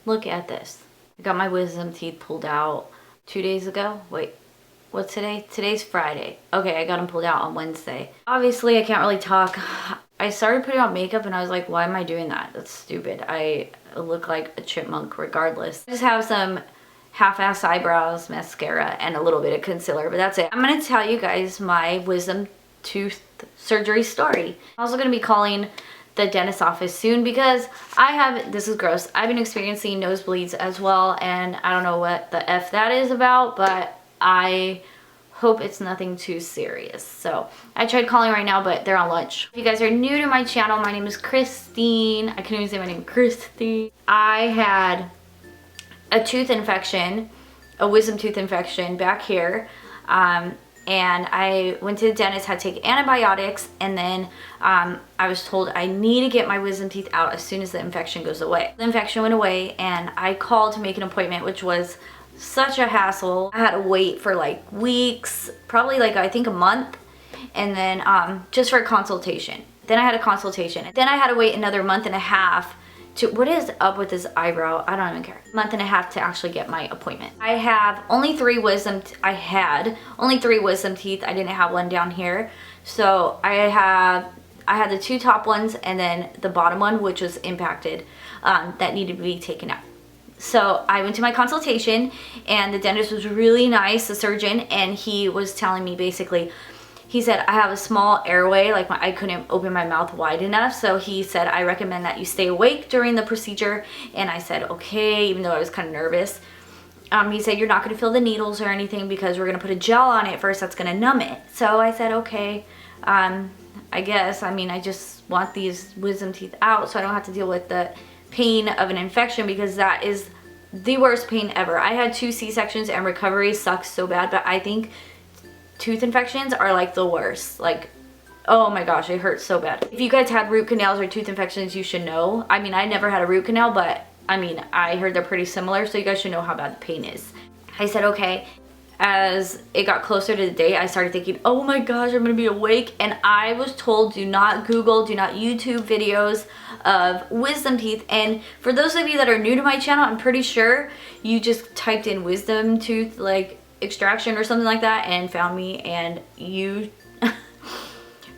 Look at this. I got my wisdom teeth pulled out 2 days ago. Wait, what's today? Today's Friday. Okay, I got them pulled out on Wednesday. Obviously, I can't really talk. I started putting on makeup and I was like, why am I doing that? That's stupid. I look like a chipmunk regardless. I just have some half-ass eyebrows, mascara, and a little bit of concealer, but that's it. I'm gonna tell you guys my wisdom tooth surgery story. I'm also gonna be calling the dentist office soon because this is gross, I've been experiencing nosebleeds as well, and I don't know what the F that is about, but I hope it's nothing too serious. So I tried calling right now, but they're on lunch. If you guys are new to my channel, my name is Cristeen. I couldn't even say my name, Cristeen. I had a tooth infection, a wisdom tooth infection back here. And I went to the dentist, had to take antibiotics, and then I was told I need to get my wisdom teeth out as soon as the infection goes away. The infection went away, and I called to make an appointment, which was such a hassle. I had to wait for like weeks, probably like I think a month, and then just for a consultation. Then I had a consultation. Then I had to wait another month and a half to, what is up with this eyebrow? I don't even care. Month and a half to actually get my appointment. I have only 3 wisdom, I had only 3 wisdom teeth. I didn't have one down here. So I had the 2 top ones and then the bottom one, which was impacted, that needed to be taken out. So I went to my consultation and the dentist was really nice, the surgeon, and he was telling me basically, he said I have a small airway, like I couldn't open my mouth wide enough, so he said I recommend that you stay awake during the procedure. And I said okay, even though I was kind of nervous. He said you're not going to feel the needles or anything because we're going to put a gel on it first that's going to numb it. So I said okay, I guess, I mean, I just want these wisdom teeth out so I don't have to deal with the pain of an infection, because that is the worst pain ever. I had 2 C-sections and recovery sucks so bad, but I think tooth infections are like the worst. Like, oh my gosh, it hurts so bad. If you guys had root canals or tooth infections, you should know. I mean, I never had a root canal, but I mean, I heard they're pretty similar, so you guys should know how bad the pain is. I said okay. As it got closer to the date, I started thinking, oh my gosh, I'm gonna be awake. And I was told, do not Google, do not YouTube videos of wisdom teeth. And for those of you that are new to my channel, I'm pretty sure you just typed in wisdom tooth like extraction or something like that and found me, and you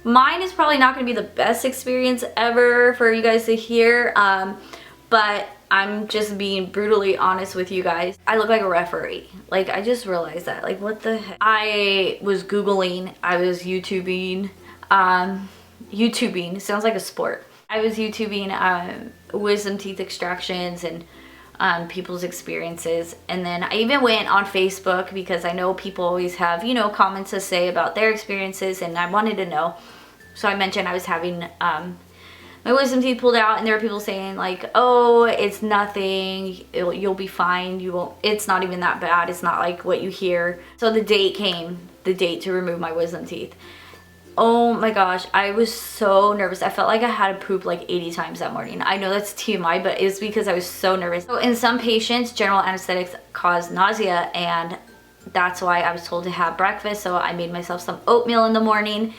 mine is probably not going to be the best experience ever for you guys to hear, but I'm just being brutally honest with you guys. I look like a referee. Like, I just realized that. Like, what the heck? I was Googling, I was YouTubing, YouTubing sounds like a sport. I was YouTubing wisdom teeth extractions and people's experiences, and then I even went on Facebook because I know people always have, you know, comments to say about their experiences, and I wanted to know. So I mentioned I was having my wisdom teeth pulled out, and there were people saying like, oh, it's nothing, you'll be fine, you won't, it's not even that bad, it's not like what you hear. So the date came, the date to remove my wisdom teeth. Oh my gosh, I was so nervous. I felt like I had to poop like 80 times that morning. I know that's TMI, but it's because I was so nervous. So in some patients, general anesthetics cause nausea, and that's why I was told to have breakfast. So I made myself some oatmeal in the morning,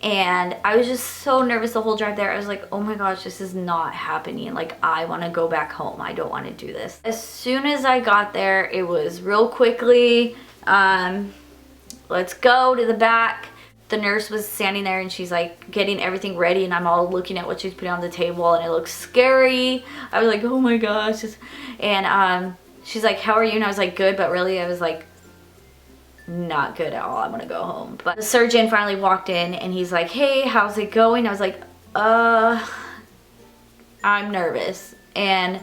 and I was just so nervous the whole drive there. I was like, oh my gosh, this is not happening. Like, I want to go back home. I don't want to do this. As soon as I got there, it was real quickly, let's go to the back. The nurse was standing there and she's like getting everything ready, and I'm all looking at what she's putting on the table, and it looks scary. I was like, oh my gosh. And she's like, how are you? And I was like, good, but really I was like, not good at all. I want to go home. But the surgeon finally walked in and he's like, hey, how's it going? I was like, I'm nervous. And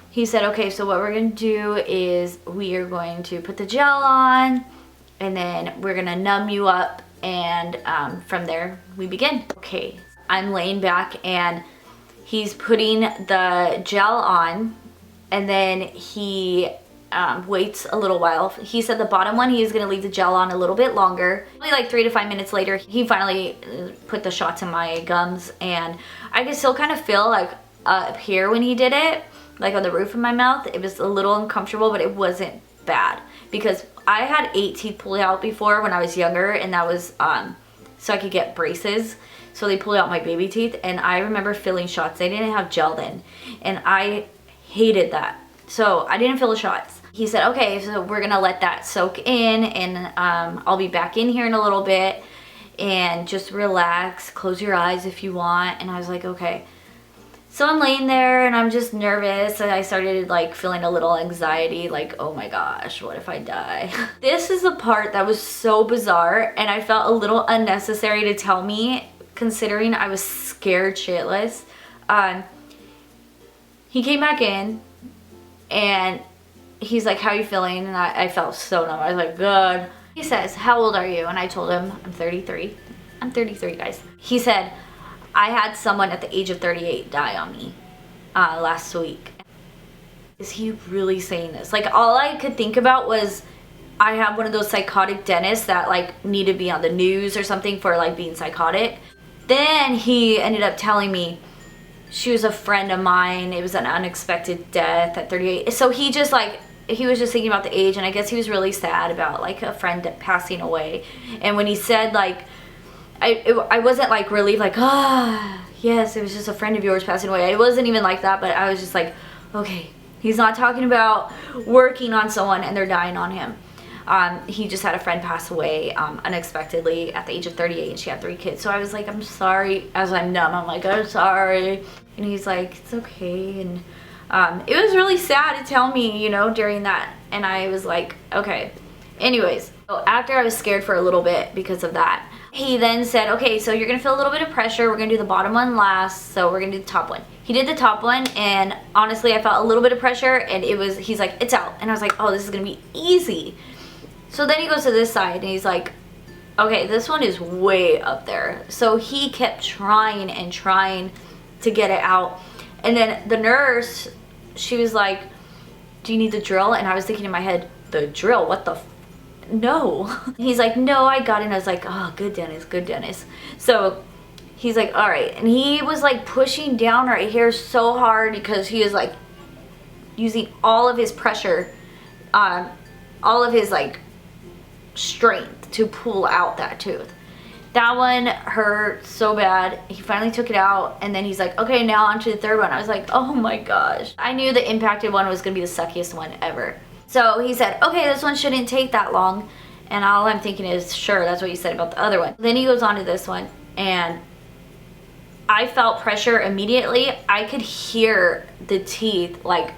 he said, okay, so what we're gonna do is we are going to put the gel on, and then we're gonna numb you up, and from there we begin. Okay, I'm laying back and he's putting the gel on, and then he waits a little while. He said the bottom one, he is going to leave the gel on a little bit longer. Probably like 3 to 5 minutes later, he finally put the shots in my gums, and I could still kind of feel like up here when he did it, like on the roof of my mouth. It was a little uncomfortable, but it wasn't bad because I had 8 teeth pulled out before when I was younger, and that was so I could get braces. So they pulled out my baby teeth, and I remember feeling shots. They didn't have gel then, and I hated that So I didn't feel the shots. He said, okay, so we're gonna let that soak in, and I'll be back in here in a little bit, and just relax, close your eyes if you want. And I was like, okay. So I'm laying there and I'm just nervous, and I started like feeling a little anxiety, like, oh my gosh, what if I die? This is the part that was so bizarre, and I felt a little unnecessary to tell me, considering I was scared shitless. He came back in and he's like, how are you feeling? And I felt so numb. I was like, good. He says, how old are you? And I told him, I'm 33. I'm 33, guys. He said, I had someone at the age of 38 die on me last week. Is he really saying this? Like, all I could think about was I have one of those psychotic dentists that like need to be on the news or something for like being psychotic. Then he ended up telling me she was a friend of mine. It was an unexpected death at 38. So he just like, he was just thinking about the age, and I guess he was really sad about like a friend passing away. And when he said like, I wasn't like relieved, like, ah, yes, it was just a friend of yours passing away. It wasn't even like that, but I was just like, okay, he's not talking about working on someone and they're dying on him. He just had a friend pass away unexpectedly at the age of 38, and she had 3 kids. So I was like, I'm sorry. As I'm numb, I'm like, I'm sorry. And he's like, it's okay. And it was really sad to tell me, you know, during that. And I was like, okay. Anyways, so after I was scared for a little bit because of that, he then said, okay, so you're gonna feel a little bit of pressure. We're gonna do the bottom one last, so we're gonna do the top one. He did the top one, and honestly, I felt a little bit of pressure, and he's like, it's out. And I was like, oh, this is gonna be easy. So then he goes to this side, and he's like, okay, this one is way up there. So he kept trying and trying to get it out. And then the nurse, she was like, do you need the drill? And I was thinking in my head, the drill, what the no. He's like, no, I got it. And I was like, oh, good Dennis, good Dennis. So he's like, all right. And he was like pushing down right here so hard because he is like using all of his pressure, all of his like strength to pull out that tooth. That one hurt so bad. He finally took it out, and then he's like, okay, now on to the third one. I was like, oh my gosh. I knew the impacted one was gonna be the suckiest one ever. So he said, okay, this one shouldn't take that long. And all I'm thinking is, sure, that's what you said about the other one. Then he goes on to this one, and I felt pressure immediately. I could hear the teeth, like,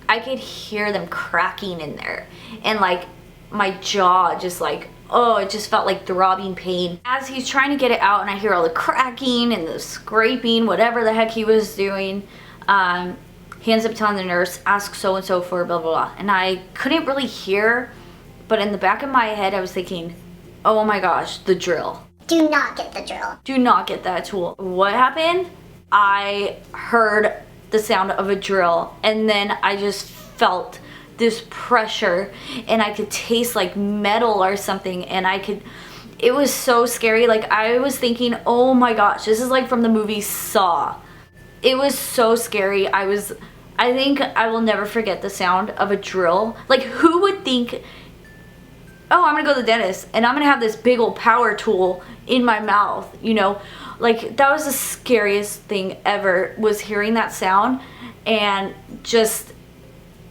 I could hear them cracking in there. And like, my jaw just like, oh, it just felt like throbbing pain. As he's trying to get it out, and I hear all the cracking and the scraping, whatever the heck he was doing, he ends up telling the nurse, ask so-and-so for blah, blah, blah. And I couldn't really hear, but in the back of my head, I was thinking, oh my gosh, the drill. Do not get the drill. Do not get that tool. What happened? I heard the sound of a drill, and then I just felt this pressure, and I could taste like metal or something, and it was so scary. Like, I was thinking, oh my gosh, this is like from the movie Saw. It was so scary. I think I will never forget the sound of a drill. Like, who would think, oh, I'm gonna go to the dentist and I'm gonna have this big old power tool in my mouth, you know? Like, that was the scariest thing ever, was hearing that sound. And just,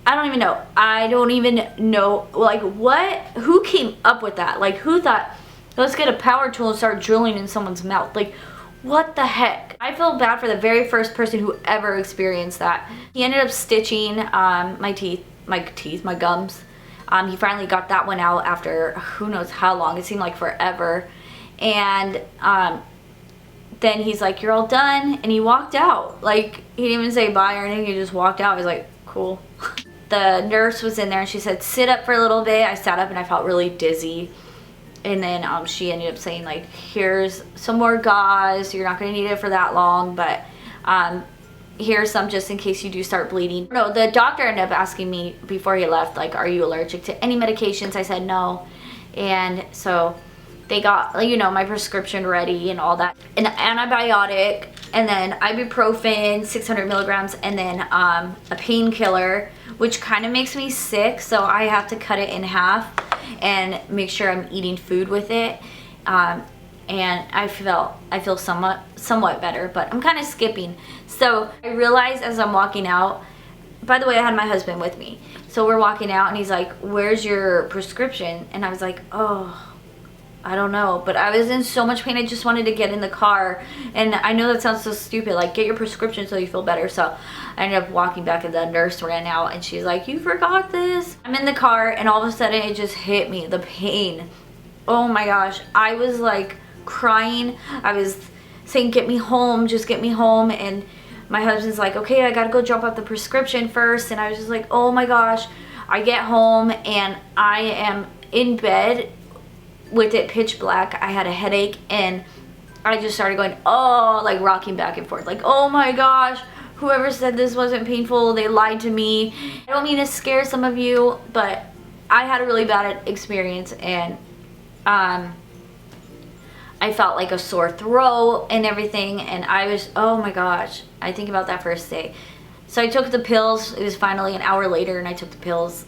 I don't even know. I don't even know, like, what, who came up with that? Like, who thought, let's get a power tool and start drilling in someone's mouth? Like, what the heck? I feel bad for the very first person who ever experienced that. He ended up stitching my gums. He finally got that one out after who knows how long. It seemed like forever. And then he's like, you're all done. And he walked out. Like, he didn't even say bye or anything. He just walked out. I was like, cool. The nurse was in there, and she said, sit up for a little bit. I sat up and I felt really dizzy. And then she ended up saying, like, here's some more gauze. You're not going to need it for that long, but here's some just in case you do start bleeding. No, the doctor ended up asking me before he left, like, are you allergic to any medications? I said no. And so they got, you know, my prescription ready and all that. An antibiotic, and then ibuprofen, 600 milligrams, and then a painkiller, which kind of makes me sick, so I have to cut it in half and make sure I'm eating food with it. And I feel somewhat better, but I'm kind of skipping. So I realized as I'm walking out, by the way, I had my husband with me. So we're walking out and he's like, where's your prescription? And I was like, oh, I don't know. But I was in so much pain, I just wanted to get in the car. And I know that sounds so stupid, like get your prescription so you feel better. So I ended up walking back and the nurse ran out and she's like, you forgot this. I'm in the car and all of a sudden it just hit me, the pain. Oh my gosh, I was like crying. I was saying, get me home, just get me home. And my husband's like, okay, I gotta go drop off the prescription first. And I was just like, oh my gosh. I get home and I am in bed with it pitch black. I had a headache and I just started going, oh, like rocking back and forth. Like, oh my gosh, whoever said this wasn't painful, they lied to me. I don't mean to scare some of you, but I had a really bad experience and I felt like a sore throat and everything, and I was, oh my gosh, I think about that first day. So I took the pills. It was finally an hour later and I took the pills.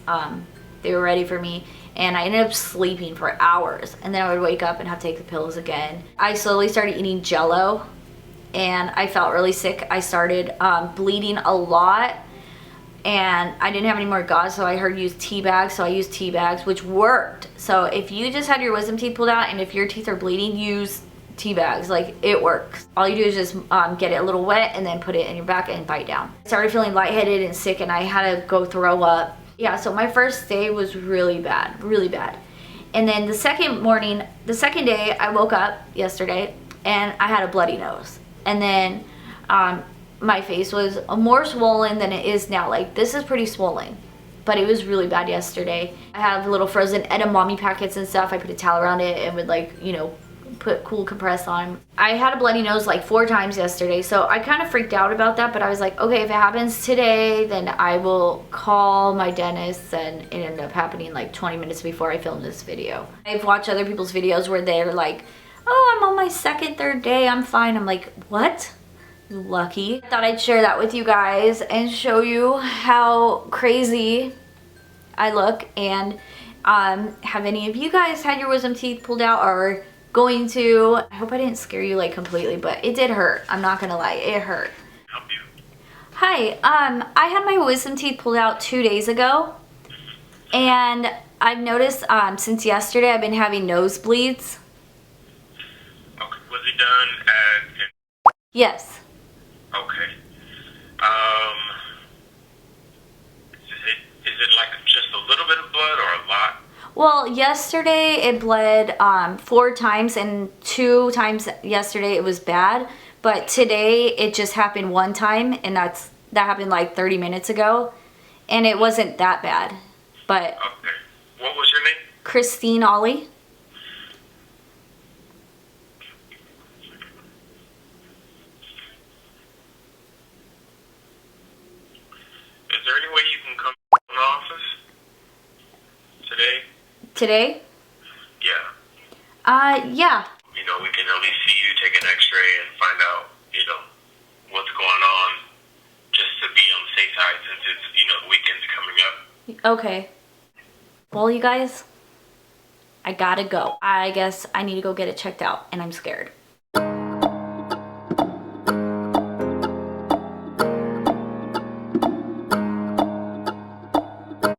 They were ready for me and I ended up sleeping for hours, and then I would wake up and have to take the pills again. I slowly started eating Jello and I felt really sick. I started bleeding a lot and I didn't have any more gauze, so I heard use tea bags, so I used tea bags, which worked. So if you just had your wisdom teeth pulled out and if your teeth are bleeding, use tea bags. Like, it works. All you do is just get it a little wet and then put it in your back and bite down. I started feeling lightheaded and sick and I had to go throw up. Yeah, so my first day was really bad, really bad. And then the second day, I woke up yesterday and I had a bloody nose. And then my face was more swollen than it is now. Like, this is pretty swollen, but it was really bad yesterday. I have little frozen edamame packets and stuff. I put a towel around it and would, like, you know, put cool compress on. I had a bloody nose like 4 times yesterday, so I kind of freaked out about that, but I was like, okay, if it happens today, then I will call my dentist. And it ended up happening like 20 minutes before I filmed this video. I've watched other people's videos where they're like, oh, I'm on my second, third day, I'm fine. I'm like, what? Lucky. I thought I'd share that with you guys and show you how crazy I look. And have any of you guys had your wisdom teeth pulled out or going to? I hope I didn't scare you like completely, but it did hurt. I'm not gonna lie, it hurt. Help you. Hi, I had my wisdom teeth pulled out 2 days ago, and I've noticed since yesterday I've been having nosebleeds. Okay, was it done at? Yes. Okay. Is it like just a little bit of blood or a lot? Well, yesterday it bled 4 times, and 2 times yesterday it was bad. But today it just happened 1 time, and that happened like 30 minutes ago, and it wasn't that bad. But okay. What was your name? Cristeen Olley. Is there any way you can come to the office today? Today? Yeah. Yeah. You know, we can at least see you, take an x-ray and find out, you know, what's going on, just to be on the safe side since it's, you know, the weekend's coming up. Okay. Well, you guys, I gotta go. I guess I need to go get it checked out, and I'm scared.